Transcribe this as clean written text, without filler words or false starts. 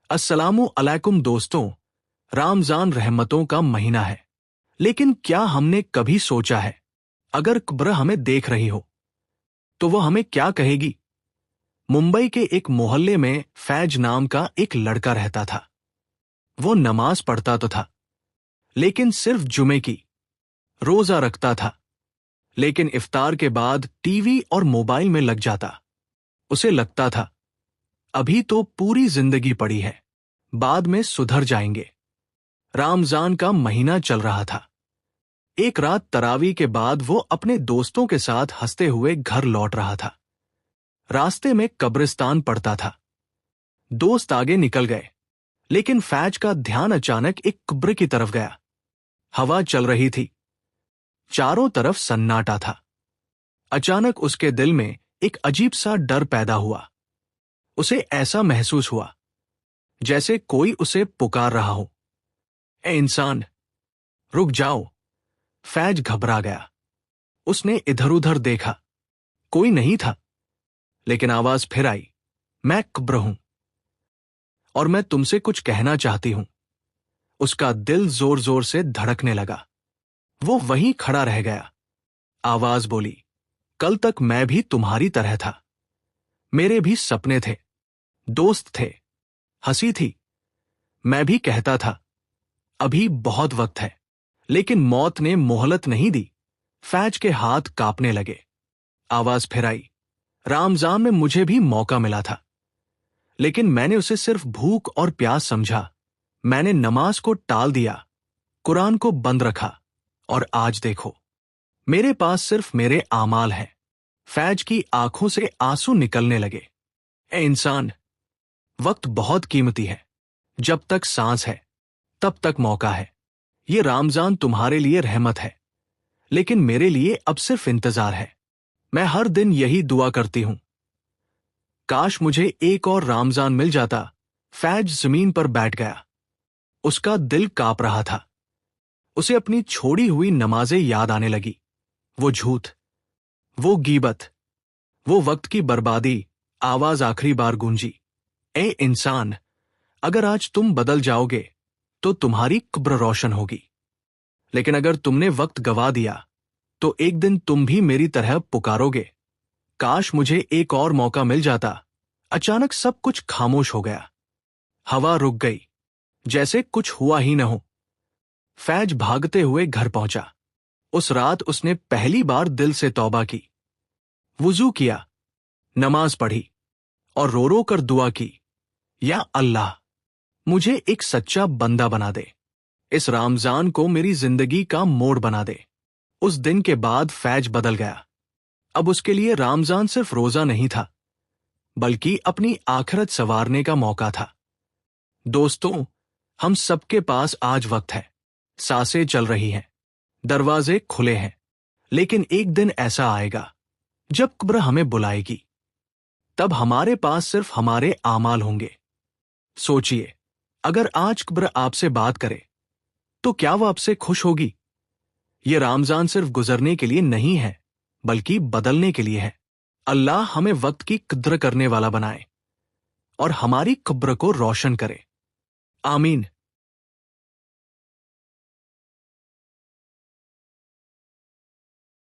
अस्सलामु अलैकुम दोस्तों। रमजान रहमतों का महीना है, लेकिन क्या हमने कभी सोचा है अगर कब्र हमें देख रही हो तो वो हमें क्या कहेगी। मुंबई के एक मोहल्ले में फैज नाम का एक लड़का रहता था। वो नमाज पढ़ता तो था, लेकिन सिर्फ जुमे की। रोजा रखता था, लेकिन इफ्तार के बाद टीवी और मोबाइल में लग जाता। उसे लगता था अभी तो पूरी जिंदगी पड़ी है, बाद में सुधर जाएंगे। रमजान का महीना चल रहा था। एक रात तरावी के बाद वो अपने दोस्तों के साथ हंसते हुए घर लौट रहा था। रास्ते में कब्रिस्तान पड़ता था। दोस्त आगे निकल गए, लेकिन फैज का ध्यान अचानक एक कब्र की तरफ गया। हवा चल रही थी, चारों तरफ सन्नाटा था। अचानक उसके दिल में एक अजीब सा डर पैदा हुआ। उसे ऐसा महसूस हुआ जैसे कोई उसे पुकार रहा हो, ए इंसान, रुक जाओ। फैज घबरा गया। उसने इधर उधर देखा, कोई नहीं था। लेकिन आवाज फिर आई, मैं कब्र हूं और मैं तुमसे कुछ कहना चाहती हूं। उसका दिल जोर जोर से धड़कने लगा। वो वहीं खड़ा रह गया। आवाज बोली, कल तक मैं भी तुम्हारी तरह था। मेरे भी सपने थे, दोस्त थे, हंसी थी। मैं भी कहता था अभी बहुत वक्त है, लेकिन मौत ने मोहलत नहीं दी। फैज के हाथ कांपने लगे। आवाज फिर आई, रमजान में मुझे भी मौका मिला था, लेकिन मैंने उसे सिर्फ भूख और प्यास समझा। मैंने नमाज को टाल दिया, कुरान को बंद रखा, और आज देखो, मेरे पास सिर्फ मेरे आमाल हैं। फैज की आंखों से आंसू निकलने लगे। ए इंसान, वक्त बहुत कीमती है। जब तक सांस है तब तक मौका है। ये रमजान तुम्हारे लिए रहमत है, लेकिन मेरे लिए अब सिर्फ इंतजार है। मैं हर दिन यही दुआ करती हूं, काश मुझे एक और रमजान मिल जाता। फैज जमीन पर बैठ गया। उसका दिल कांप रहा था। उसे अपनी छोड़ी हुई नमाजें याद आने लगी। वो झूठ, वो गीबत, वो वक्त की बर्बादी। आवाज आखिरी बार गूंजी, ए इंसान, अगर आज तुम बदल जाओगे तो तुम्हारी कब्र रोशन होगी। लेकिन अगर तुमने वक्त गवा दिया तो एक दिन तुम भी मेरी तरह पुकारोगे, काश मुझे एक और मौका मिल जाता। अचानक सब कुछ खामोश हो गया। हवा रुक गई, जैसे कुछ हुआ ही न हो। फैज भागते हुए घर पहुंचा। उस रात उसने पहली बार दिल से तौबा की, वुजू किया, नमाज पढ़ी और रो रो कर दुआ की, या अल्लाह, मुझे एक सच्चा बंदा बना दे। इस रमजान को मेरी जिंदगी का मोड़ बना दे। उस दिन के बाद फैज बदल गया। अब उसके लिए रमजान सिर्फ रोजा नहीं था, बल्कि अपनी आखिरत संवारने का मौका था। दोस्तों, हम सबके पास आज वक्त है। सांसें चल रही हैं, दरवाजे खुले हैं, लेकिन एक दिन ऐसा आएगा जब कब्र हमें बुलाएगी। तब हमारे पास सिर्फ हमारे आमाल होंगे। सोचिए, अगर आज कब्र आपसे बात करे तो क्या वो आपसे खुश होगी? ये रमजान सिर्फ गुजरने के लिए नहीं है, बल्कि बदलने के लिए है। अल्लाह हमें वक्त की कद्र करने वाला बनाए और हमारी कब्र को रोशन करे। आमीन।